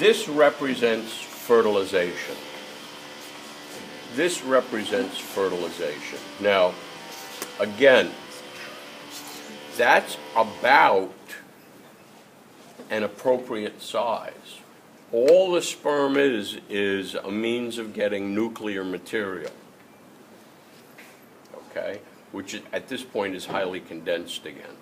This represents fertilization. This represents fertilization. Now, again, that's about an appropriate size. All the sperm is a means of getting nuclear material, okay, which at this point is highly condensed again.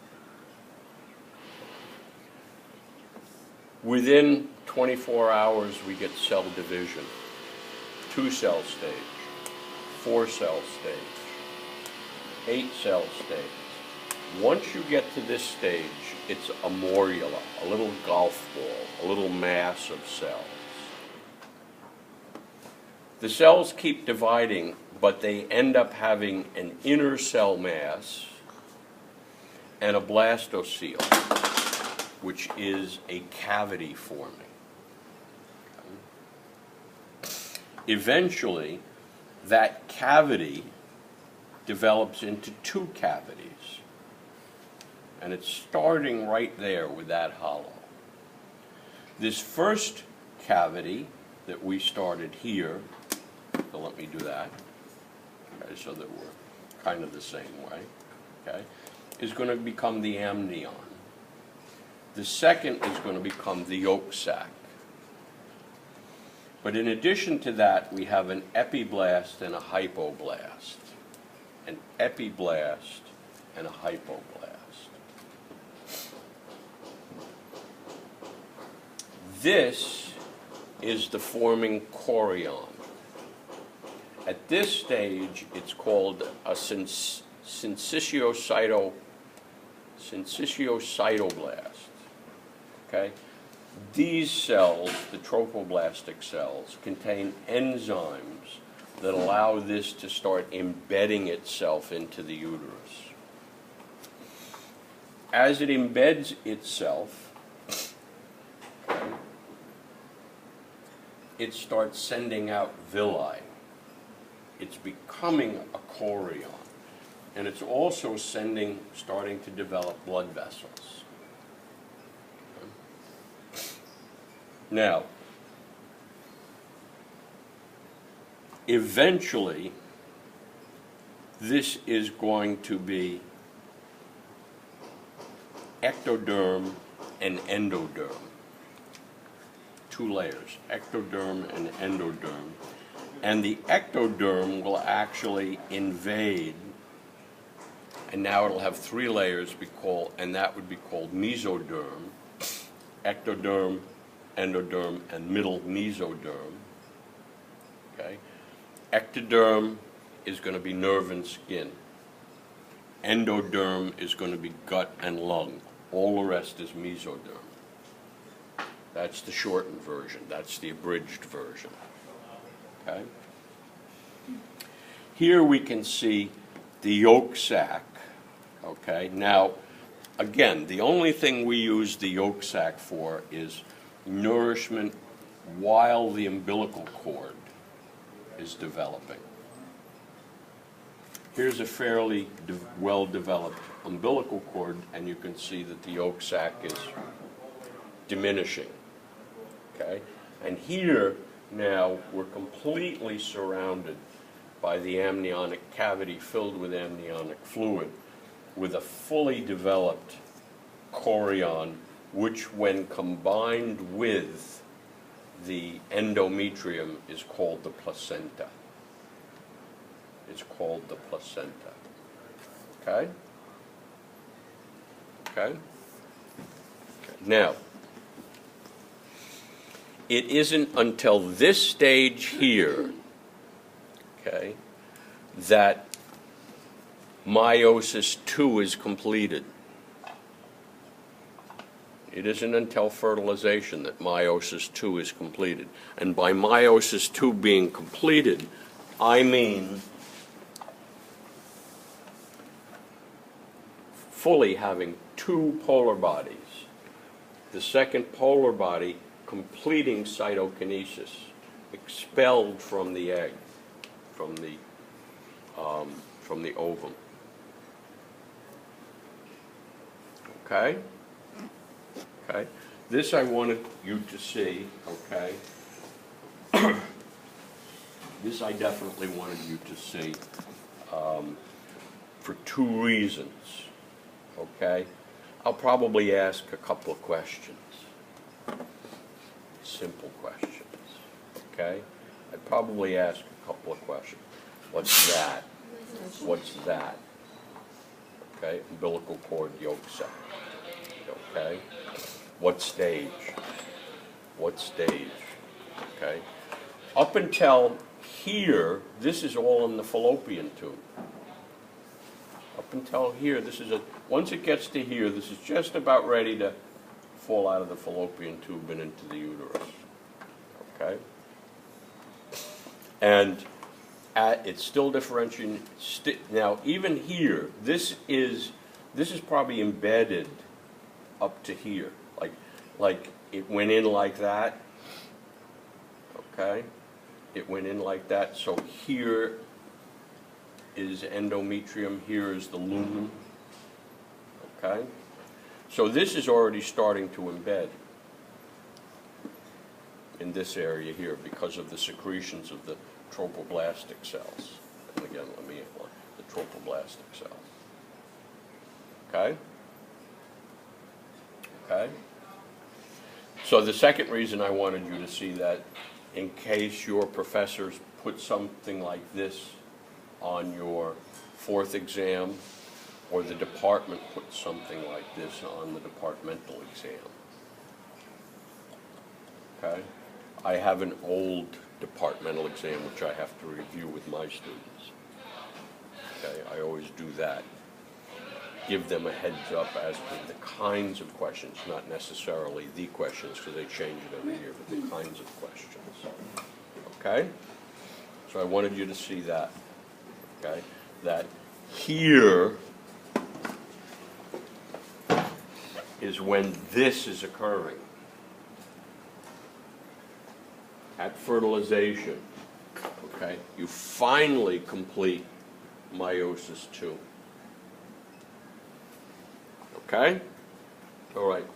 Within 24 hours, we get cell division, 2-cell stage, 4-cell stage, 8-cell stage. Once you get to this stage, it's a morula, a little golf ball, a little mass of cells. The cells keep dividing, but they end up having an inner cell mass and a blastocele, which is a cavity forming. Eventually, that cavity develops into 2 cavities. And it's starting right there with that hollow. This first cavity that we started here, so let me do that, okay, so that we're kind of the same way, okay, is going to become the amnion. The second is going to become the yolk sac. But in addition to that, we have an epiblast and a hypoblast. An epiblast and a hypoblast. This is the forming chorion. At this stage, it's called a syncytiocytoblast. Okay? These cells, the trophoblastic cells, contain enzymes that allow this to start embedding itself into the uterus. As it embeds itself, okay, it starts sending out villi. It's becoming a chorion. And it's also starting to develop blood vessels. Now, eventually, this is going to be ectoderm and endoderm. 2 layers, ectoderm and endoderm. And the ectoderm will actually invade, and now it'll have 3 layers, and that would be called mesoderm, ectoderm, endoderm, and middle mesoderm. Okay? Ectoderm is going to be nerve and skin. Endoderm is going to be gut and lung. All the rest is mesoderm. That's the shortened version. That's the abridged version. Okay? Here we can see the yolk sac. Okay? Now, again, the only thing we use the yolk sac for is nourishment while the umbilical cord is developing. Here's a fairly well-developed umbilical cord, and you can see that the yolk sac is diminishing. Okay? And here, now, we're completely surrounded by the amniotic cavity filled with amniotic fluid with a fully developed chorion, which when combined with the endometrium is called the placenta. It's called the placenta. Okay? Okay? Now, it isn't until this stage here, okay, that meiosis II is completed. It isn't until fertilization that meiosis II is completed. And by meiosis II being completed, I mean fully having 2 polar bodies. The second polar body completing cytokinesis, expelled from the egg, from the ovum. Okay? Okay? This I wanted you to see, okay? This I definitely wanted you to see for two reasons, okay? I'll probably ask a couple of questions, simple questions, okay? I'd probably ask a couple of questions. What's that? What's that? Okay, umbilical cord yolk sac, okay? What stage? What stage? Okay? Up until here, this is all in the fallopian tube. Up until here, this is once it gets to here, this is just about ready to fall out of the fallopian tube and into the uterus. Okay? And it's still differentiating. Now, even here, this is probably embedded up to here. Like it went in like that, okay? It went in like that, so here is endometrium, here is the lumen, okay? So this is already starting to embed in this area here because of the secretions of the tropoblastic cells. And again, let me the tropoblastic cells, okay? Okay? So the second reason I wanted you to see that, in case your professors put something like this on your fourth exam, or the department put something like this on the departmental exam. Okay? I have an old departmental exam which I have to review with my students. Okay? I always do that. Give them a heads up as to the kinds of questions, not necessarily the questions, because they change it every year, but the kinds of questions. Okay? So I wanted you to see that. Okay? That here is when this is occurring. At fertilization, okay, you finally complete meiosis 2. Okay? All right.